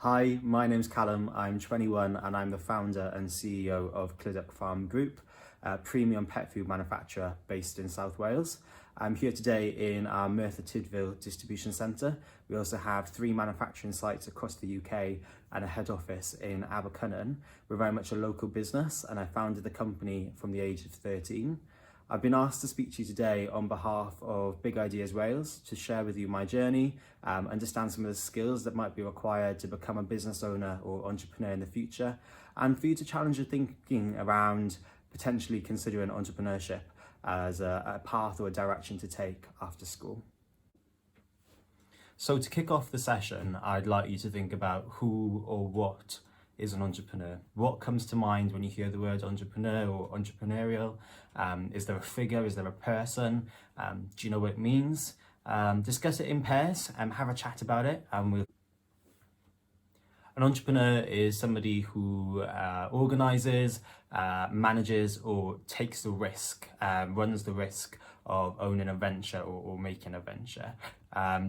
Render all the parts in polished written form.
Hi, my name's Callum, I'm 21 and I'm the founder and CEO of Clydach Farm Group, a premium pet food manufacturer based in South Wales. I'm here today in our Merthyr Tydfil distribution centre. We also have 3 manufacturing sites across the UK and a head office in Abercynon. We're very much a local business and I founded the company from the age of 13. I've been asked to speak to you today on behalf of Big Ideas Wales to share with you my journey, understand some of the skills that might be required to become a business owner or entrepreneur in the future, and for you to challenge your thinking around potentially considering entrepreneurship as a path or a direction to take after school. So to kick off the session, I'd like you to think about who or what is an entrepreneur. What comes to mind when you hear the word entrepreneur or entrepreneurial? Is there a figure? Is there a person? Do you know what it means? Discuss it in pairs and have a chat about it. An entrepreneur is somebody who organises, manages or takes the risk, runs the risk of owning a venture or making a venture.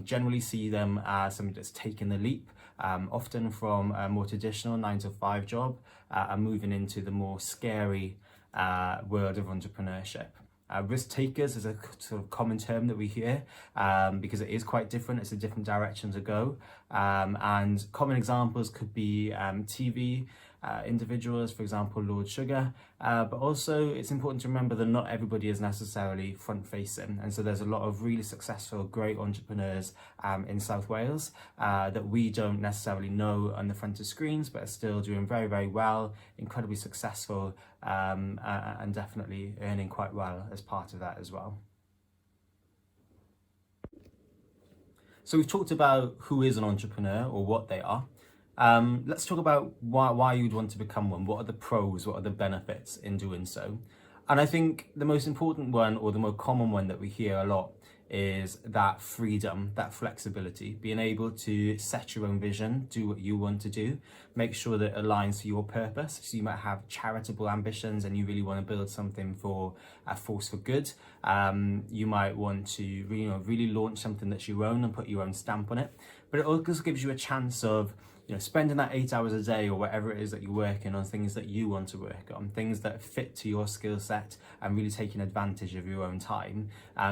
Generally see them as somebody that's taken the leap, often from a more traditional 9-to-5 job and moving into the more scary world of entrepreneurship. Risk takers is a sort of common term that we hear because it is quite different. It's a different direction to go. And common examples could be TV individuals, for example, Lord Sugar. But also it's important to remember that not everybody is necessarily front facing. And so there's a lot of really successful, great entrepreneurs in South Wales that we don't necessarily know on the front of screens, but are still doing very, very well, incredibly successful, and definitely earning quite well as part of that as well. So we've talked about who is an entrepreneur or what they are. Let's talk about why you'd want to become one. What are the pros? What are the benefits in doing so? And I think the most important one, or the more common one that we hear a lot, is that freedom, that flexibility, being able to set your own vision, do what you want to do, make sure that it aligns to your purpose. So you might have charitable ambitions and you really want to build something for a force for good. You might want to really launch something that's your own and put your own stamp on it. But it also gives you a chance of spending that 8 hours a day or whatever it is that you're working on things that you want to work on, things that fit to your skill set, and really taking advantage of your own time.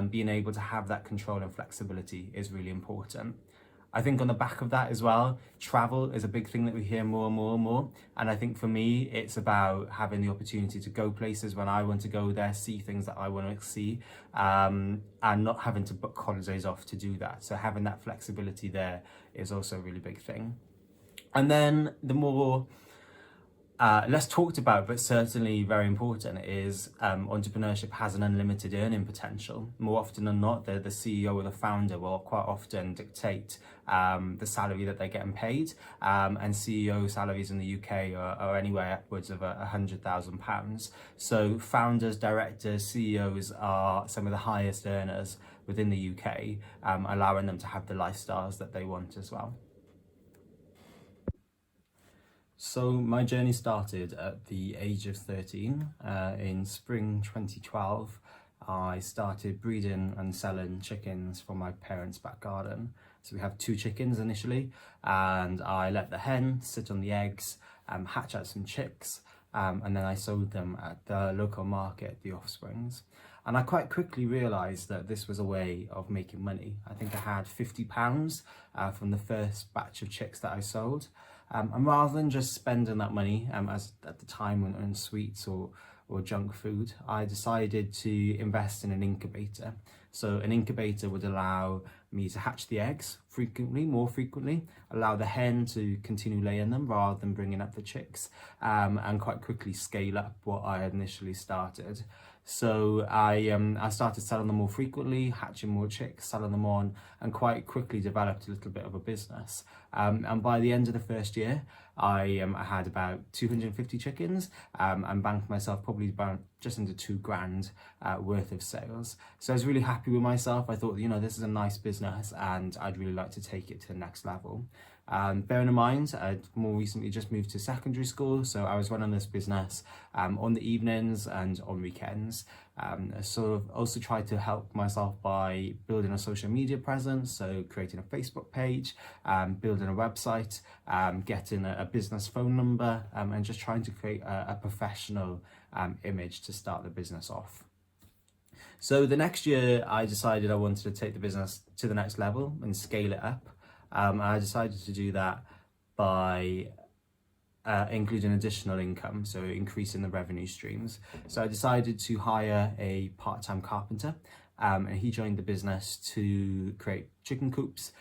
Being able to have that control and flexibility is really important. I think on the back of that as well, travel is a big thing that we hear more and more and more. And I think for me, it's about having the opportunity to go places when I want to go there, see things that I want to see, and not having to book holidays off to do that. So having that flexibility there is also a really big thing. And then the more less talked about, but certainly very important, is entrepreneurship has an unlimited earning potential. More often than not, the CEO or the founder will quite often dictate the salary that they're getting paid. And CEO salaries in the UK are anywhere upwards of £100,000. So founders, directors, CEOs are some of the highest earners within the UK, allowing them to have the lifestyles that they want as well. So my journey started at the age of 13. In spring 2012, I started breeding and selling chickens from my parents' back garden. So we have 2 chickens initially, and I let the hen sit on the eggs, hatch out some chicks, and then I sold them at the local market, the offsprings. And I quite quickly realised that this was a way of making money. I think I had £50 from the first batch of chicks that I sold. And rather than just spending that money, as at the time on sweets or junk food, I decided to invest in an incubator. So an incubator would allow me to hatch the eggs more frequently, allow the hen to continue laying them rather than bringing up the chicks, and quite quickly scale up what I had initially started. So I started selling them more frequently, hatching more chicks, selling them on, and quite quickly developed a little bit of a business. And by the end of the first year, I had about 250 chickens and banked myself probably about just under £2,000 worth of sales. So I was really happy with myself. I thought, this is a nice business and I'd really like to take it to the next level. Bearing in mind, I'd more recently just moved to secondary school, so I was running this business on the evenings and on weekends. I sort of also tried to help myself by building a social media presence, so creating a Facebook page, building a website, getting a business phone number, and just trying to create a professional image to start the business off. So the next year I decided I wanted to take the business to the next level and scale it up. I decided to do that by including additional income, so increasing the revenue streams. So I decided to hire a part-time carpenter, and he joined the business to create chicken coops,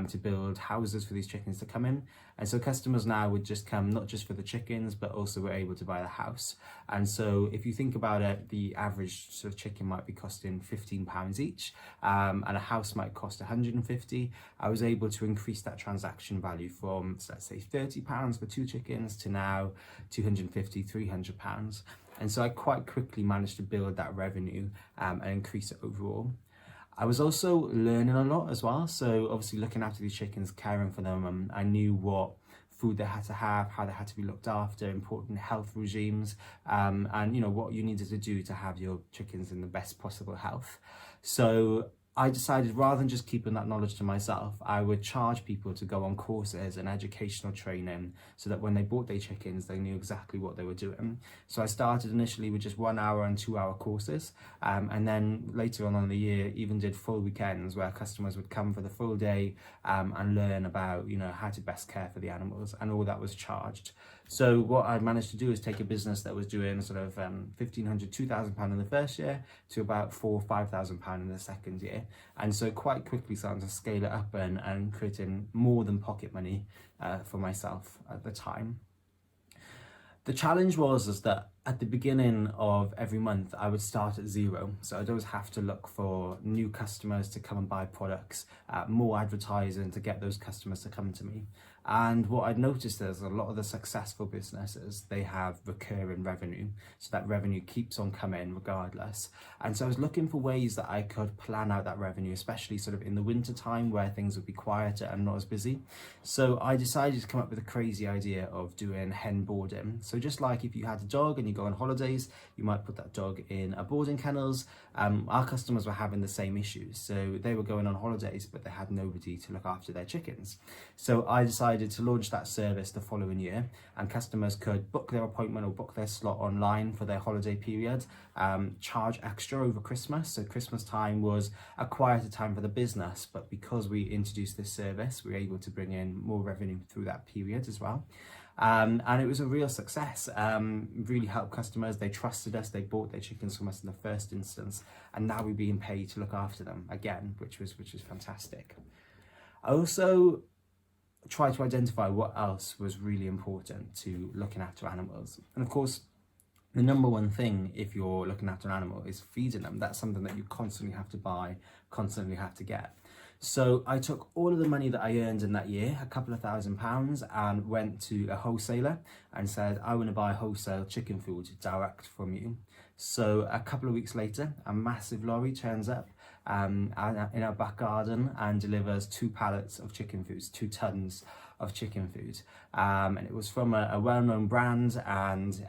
to build houses for these chickens to come in. And so customers now would just come not just for the chickens, but also were able to buy the house. And so if you think about it, the average sort of chicken might be costing £15 each, and a house might cost 150. I was able to increase that transaction value from, let's say, £30 for 2 chickens to now £250, £300. And so I quite quickly managed to build that revenue and increase it overall. I was also learning a lot as well. So obviously looking after these chickens, caring for them, I knew what food they had to have, how they had to be looked after, important health regimes, and what you needed to do to have your chickens in the best possible health. So I decided rather than just keeping that knowledge to myself, I would charge people to go on courses and educational training so that when they bought their chickens, they knew exactly what they were doing. So I started initially with just 1 hour and 2 hour courses. And then later on in the year, even did full weekends where customers would come for the full day and learn about, how to best care for the animals, and all that was charged. So what I managed to do is take a business that was doing sort of £1,500, £2,000 in the first year to about £4,000 or £5,000 in the second year. And so quite quickly starting to scale it up and creating more than pocket money for myself at the time. The challenge was that at the beginning of every month, I would start at zero. So I'd always have to look for new customers to come and buy products, more advertising to get those customers to come to me. And what I'd noticed is a lot of the successful businesses, they have recurring revenue. So that revenue keeps on coming regardless. And so I was looking for ways that I could plan out that revenue, especially sort of in the winter time where things would be quieter and not as busy. So I decided to come up with a crazy idea of doing hen boarding. So just like if you had a dog and you go on holidays, you might put that dog in a boarding kennels. Our customers were having the same issues. So they were going on holidays, but they had nobody to look after their chickens. So I decided to launch that service the following year, and customers could book their appointment or book their slot online for their holiday period, charge extra over Christmas. So Christmas time was a quieter time for the business, but because we introduced this service, we were able to bring in more revenue through that period as well. And it was a real success. Really helped customers. They trusted us. They bought their chickens from us in the first instance, and now we're being paid to look after them again, which was fantastic. I also try to identify what else was really important to looking after animals. And of course, the number one thing if you're looking after an animal is feeding them. That's something that you constantly have to buy, constantly have to get. So I took all of the money that I earned in that year, a couple of £1,000, and went to a wholesaler and said, I want to buy wholesale chicken food direct from you. So a couple of weeks later, a massive lorry turns up in our back garden and delivers 2 pallets of chicken foods, 2 tons of chicken food. And it was from a well-known brand, and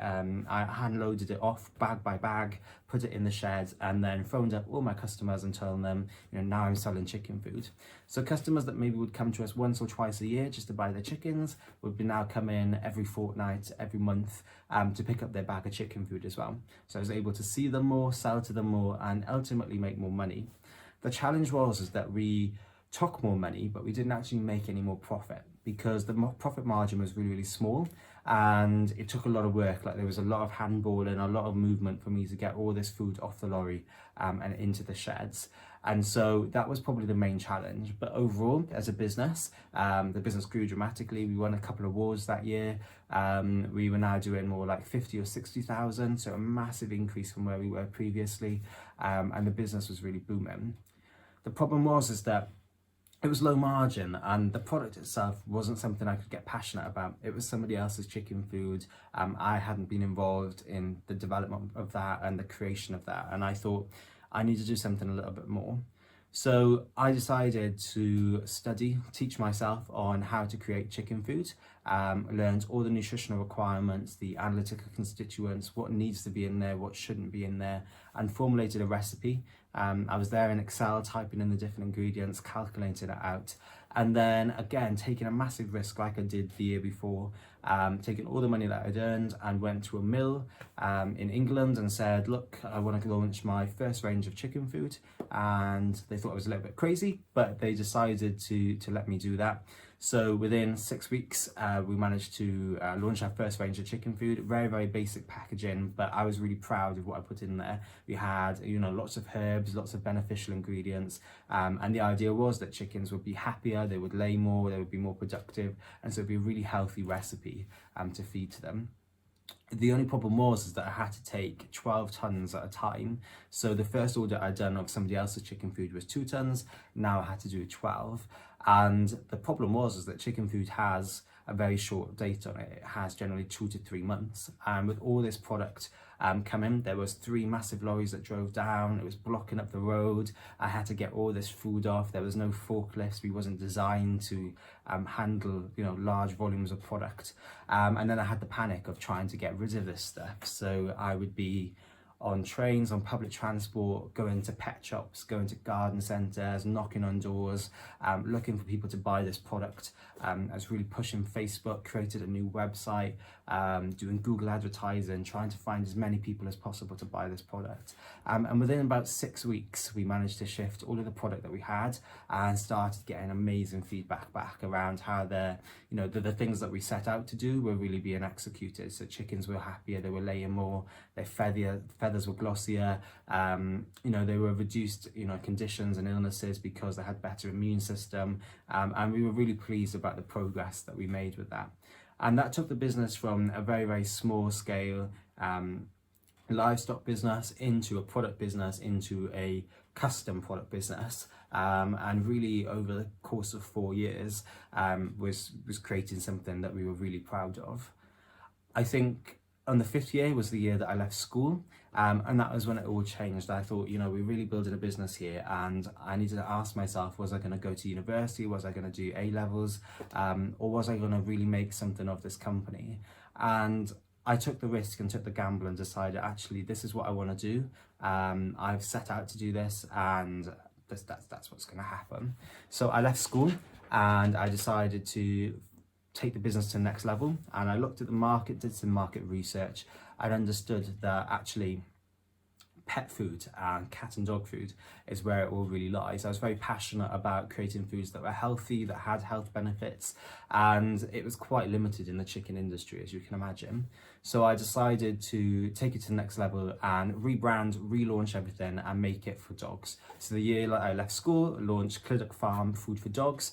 I hand loaded it off bag by bag, put it in the shed, and then phoned up all my customers and told them, now I'm selling chicken food. So customers that maybe would come to us once or twice a year just to buy their chickens would be now come in every fortnight, every month, to pick up their bag of chicken food as well. So I was able to see them more, sell to them more, and ultimately make more money. The challenge was that we took more money, but we didn't actually make any more profit because the profit margin was really, really small, and it took a lot of work. Like there was a lot of handballing, a lot of movement for me to get all this food off the lorry and into the sheds. And so that was probably the main challenge. But overall, as a business, the business grew dramatically. We won a couple of awards that year. We were now doing more like 50 or 60,000, so a massive increase from where we were previously, and the business was really booming. The problem was that it was low margin, and the product itself wasn't something I could get passionate about. It was somebody else's chicken food. I hadn't been involved in the development of that and the creation of that, and I thought I need to do something a little bit more. So I decided to teach myself on how to create chicken food, learned all the nutritional requirements, the analytical constituents, what needs to be in there, what shouldn't be in there, and formulated a recipe. I was there in Excel, typing in the different ingredients, calculating it out, and then again, taking a massive risk like I did the year before, taking all the money that I'd earned and went to a mill in England and said, look, I want to launch my first range of chicken food. And they thought I was a little bit crazy, but they decided to let me do that. So within 6 weeks, we managed to launch our first range of chicken food. Very, very basic packaging, but I was really proud of what I put in there. We had, lots of herbs, lots of beneficial ingredients, and the idea was that chickens would be happier, they would lay more, they would be more productive, and so it'd be a really healthy recipe to feed to them. The only problem was that I had to take 12 tons at a time. So the first order I'd done of somebody else's chicken food was 2 tons. Now I had to do 12. And the problem was that chicken food has a very short date on it. It has generally 2 to 3 months. And with all this product coming, there was 3 massive lorries that drove down. It was blocking up the road. I had to get all this food off. There was no forklifts. We wasn't designed to handle large volumes of product. And then I had the panic of trying to get rid of this stuff. So I would be on trains, on public transport, going to pet shops, going to garden centres, knocking on doors, looking for people to buy this product. I was really pushing Facebook, created a new website, doing Google advertising, trying to find as many people as possible to buy this product. And within about 6 weeks, we managed to shift all of the product that we had and started getting amazing feedback back around how the things that we set out to do were really being executed. So chickens were happier, they were laying more, their feathers were glossier, they were reduced, conditions and illnesses because they had better immune system, and we were really pleased about the progress that we made with that. And that took the business from a very, very small scale livestock business into a product business, into a custom product business, and really over the course of 4 years was creating something that we were really proud of. I think on the 5th year was the year that I left school, and that was when it all changed. I thought, we're really building a business here, and I needed to ask myself, was I going to go to university, was I going to do A-levels, or was I going to really make something of this company? And I took the risk and took the gamble and decided, actually, this is what I want to do. I've set out to do this, and that's what's going to happen. So I left school and I decided to take the business to the next level, and I looked at the market, did some market research, and understood that actually pet food and cat and dog food is where it all really lies. I was very passionate about creating foods that were healthy, that had health benefits, and it was quite limited in the chicken industry, as you can imagine. So I decided to take it to the next level and rebrand, relaunch everything and make it for dogs. So the year I left school, launched Cliddock Farm Food for Dogs,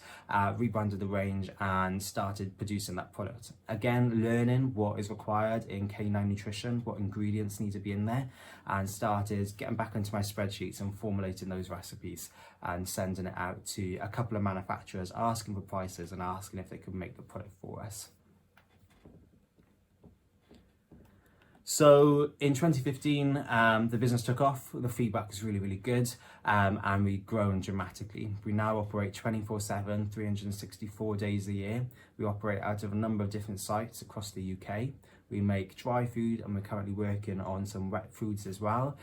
rebranded the range and started producing that product. Again, learning what is required in canine nutrition, what ingredients need to be in there, and started getting back into my spreadsheets and formulating those recipes and sending it out to a couple of manufacturers, asking for prices and asking if they could make the product for us. So in 2015, the business took off. The feedback was really, really good, and we've grown dramatically. We now operate 24/7, 364 days a year. We operate out of a number of different sites across the UK. We make dry food, and we're currently working on some wet foods as well,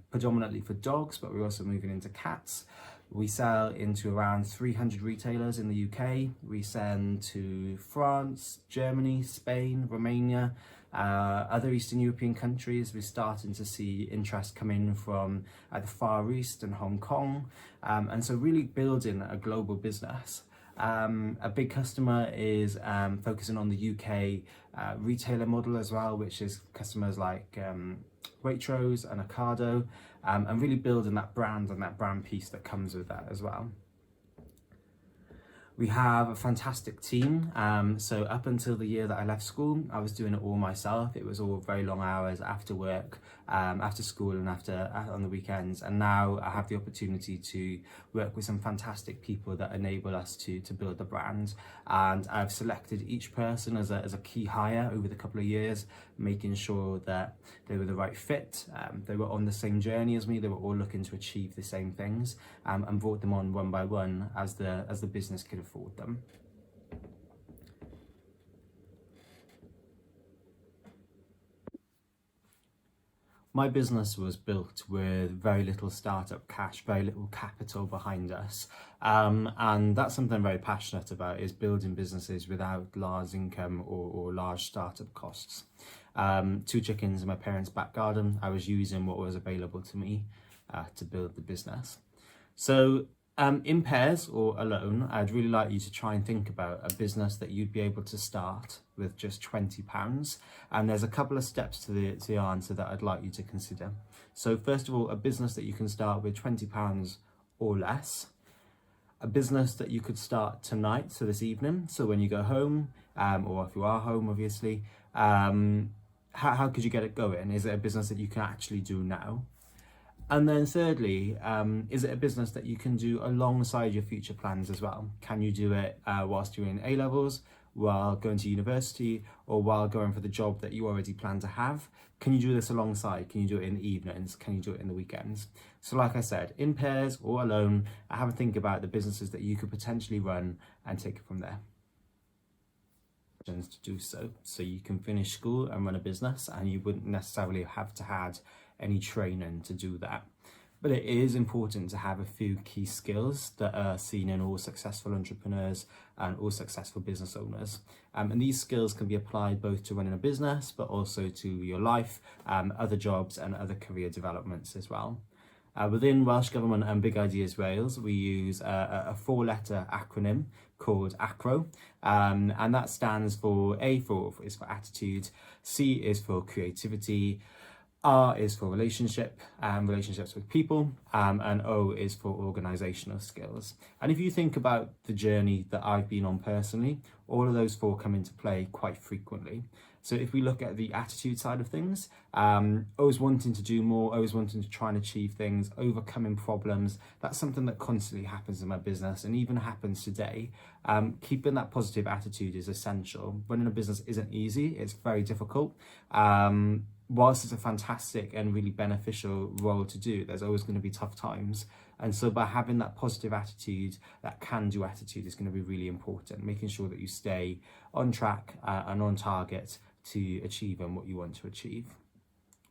predominantly for dogs, but we're also moving into cats. We sell into around 300 retailers in the UK. We send to France, Germany, Spain, Romania, other Eastern European countries. We're starting to see interest come in from the Far East and Hong Kong, and so really building a global business. A big customer is focusing on the UK retailer model as well, which is customers like Waitrose and Ocado, and really building that brand and that brand piece that comes with that as well. We have a fantastic team. So up until the year that I left school, I was doing it all myself. It was all very long hours after work, after school and after on the weekends. And now I have the opportunity to work with some fantastic people that enable us to build the brand. And I've selected each person as a key hire over the couple of years, making sure that they were the right fit. They were on the same journey as me. They were all looking to achieve the same things, and brought them on one by one as the business could afford them. My business was built with very little startup cash, very little capital behind us. And that's something I'm very passionate about, is building businesses without large income or large startup costs. 2 chickens in my parents' back garden. I was using what was available to me to build the business. So in pairs or alone, I'd really like you to try and think about a business that you'd be able to start with just £20. And there's a couple of steps to the answer that I'd like you to consider. So first of all, a business that you can start with £20 or less. A business that you could start tonight, so this evening, so when you go home, or if you are home, obviously, how could you get it going? Is it a business that you can actually do now? And then thirdly, is it a business that you can do alongside your future plans as well? Can you do it whilst you're in A-levels, while going to university, or while going for the job that you already plan to have? Can you do this alongside? Can you do it in the evenings? Can you do it in the weekends? So like I said, in pairs or alone, have a think about the businesses that you could potentially run and take it from there. To do so you can finish school and run a business, and you wouldn't necessarily have to had any training to do that. But it is important to have a few key skills that are seen in all successful entrepreneurs and all successful business owners. And these skills can be applied both to running a business, but also to your life, other jobs and other career developments as well. Within Welsh Government and Big Ideas Wales, we use a 4-letter acronym called Acro, and that stands for A is for attitude, C is for creativity, R is for relationships with people, and O is for organisational skills. And if you think about the journey that I've been on personally, all of those 4 come into play quite frequently. So if we look at the attitude side of things, always wanting to do more, always wanting to try and achieve things, overcoming problems, that's something that constantly happens in my business and even happens today. Keeping that positive attitude is essential. Running a business isn't easy, it's very difficult. Whilst it's a fantastic and really beneficial role to do, there's always going to be tough times. And so by having that positive attitude, that can-do attitude, is going to be really important, making sure that you stay on track and on target to achieving what you want to achieve.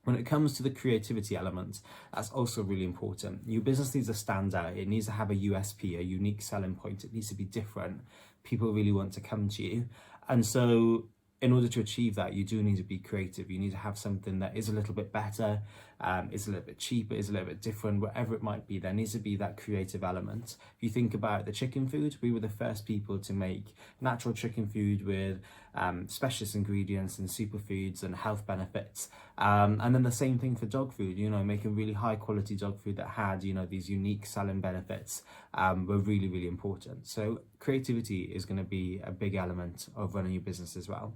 When it comes to the creativity element, that's also really important. Your business needs to stand out. It needs to have a USP, a unique selling point. It needs to be different. People really want to come to you. And so in order to achieve that, you do need to be creative. You need to have something that is a little bit better, is a little bit cheaper, is a little bit different, whatever it might be. There needs to be that creative element. If you think about the chicken food, we were the first people to make natural chicken food with specialist ingredients and superfoods and health benefits. And then the same thing for dog food, making really high quality dog food that had, these unique selling benefits were really, really important. So creativity is going to be a big element of running your business as well.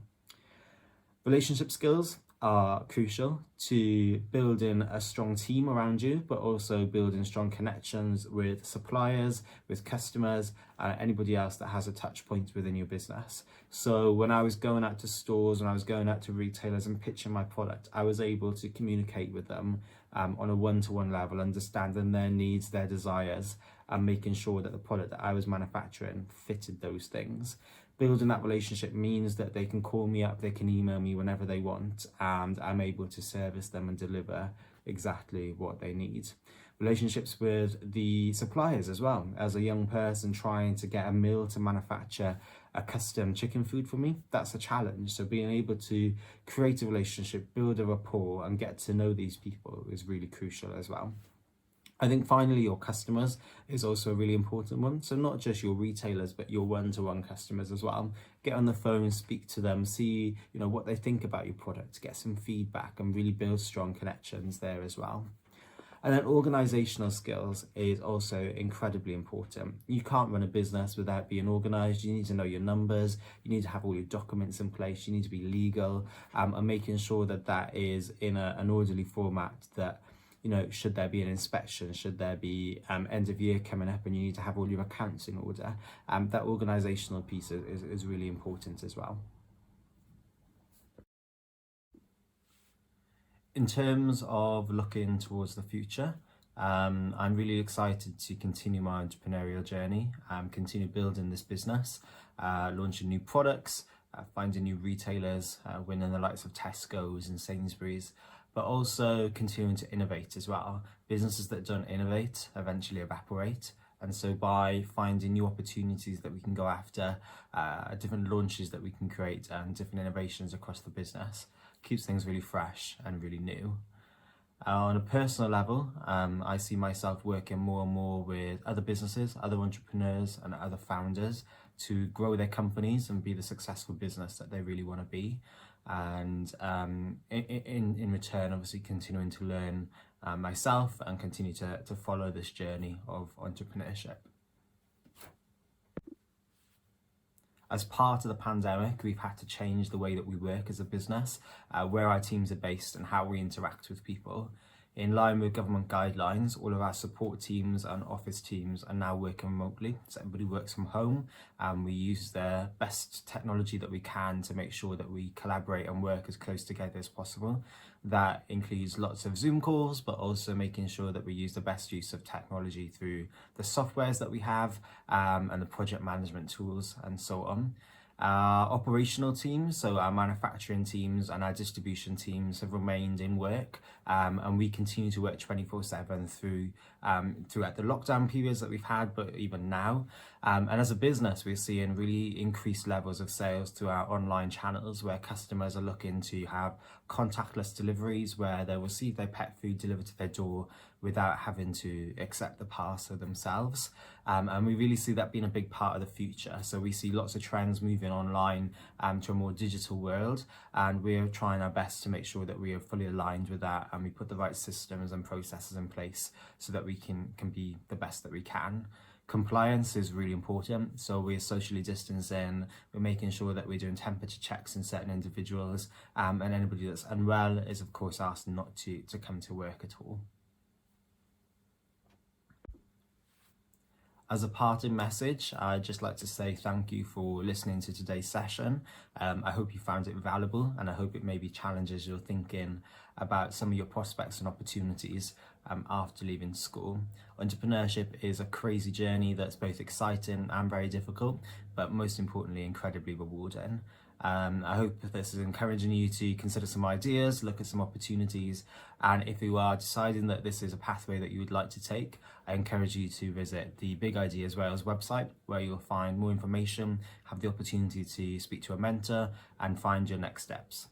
Relationship skills are crucial to building a strong team around you, but also building strong connections with suppliers, with customers, anybody else that has a touch point within your business. So when I was going out to stores, when I was going out to retailers and pitching my product, I was able to communicate with them on a one-to-one level, understanding their needs, their desires, and making sure that the product that I was manufacturing fitted those things. Building that relationship means that they can call me up, they can email me whenever they want, and I'm able to service them and deliver exactly what they need. Relationships with the suppliers as well. As a young person trying to get a mill to manufacture a custom chicken food for me, that's a challenge. So being able to create a relationship, build a rapport, and get to know these people is really crucial as well. I think finally, your customers is also a really important one. So not just your retailers, but your one-to-one customers as well. Get on the phone, speak to them, see what they think about your product, get some feedback, and really build strong connections there as well. And then organizational skills is also incredibly important. You can't run a business without being organized. You need to know your numbers, you need to have all your documents in place, you need to be legal, and making sure that that is in an orderly format, that should there be an inspection, should there be end of year coming up and you need to have all your accounts in order, that organizational piece is really important as well. In terms of looking towards the future, I'm really excited to continue my entrepreneurial journey, continue building this business, launching new products, finding new retailers, winning the likes of Tesco's and Sainsbury's, but also continuing to innovate as well. Businesses that don't innovate eventually evaporate. And so by finding new opportunities that we can go after, different launches that we can create, and different innovations across the business, keeps things really fresh and really new. On a personal level, I see myself working more and more with other businesses, other entrepreneurs and other founders to grow their companies and be the successful business that they really want to be. And in return, obviously continuing to learn myself and continue to follow this journey of entrepreneurship. As part of the pandemic, we've had to change the way that we work as a business, where our teams are based and how we interact with people. In line with government guidelines, all of our support teams and office teams are now working remotely. So everybody works from home, and we use the best technology that we can to make sure that we collaborate and work as close together as possible. That includes lots of Zoom calls, but also making sure that we use the best use of technology through the softwares that we have, and the project management tools and so on. Our operational teams, so our manufacturing teams and our distribution teams, have remained in work, and we continue to work 24/7 throughout the lockdown periods that we've had, but even now. And as a business, we're seeing really increased levels of sales through our online channels, where customers are looking to have contactless deliveries, where they'll receive their pet food delivered to their door without having to accept the parcel themselves. And we really see that being a big part of the future. So we see lots of trends moving online to a more digital world, and we're trying our best to make sure that we are fully aligned with that, and we put the right systems and processes in place so that we can be the best that we can. Compliance is really important, so we're socially distancing, we're making sure that we're doing temperature checks in certain individuals, and anybody that's unwell is of course asked not to come to work at all. As a parting message, I'd just like to say thank you for listening to today's session. I hope you found it valuable, and I hope it maybe challenges your thinking about some of your prospects and opportunities after leaving school. Entrepreneurship is a crazy journey that's both exciting and very difficult, but most importantly, incredibly rewarding. I hope this is encouraging you to consider some ideas, look at some opportunities, and if you are deciding that this is a pathway that you would like to take, I encourage you to visit the Big Ideas Wales website, where you'll find more information, have the opportunity to speak to a mentor, and find your next steps.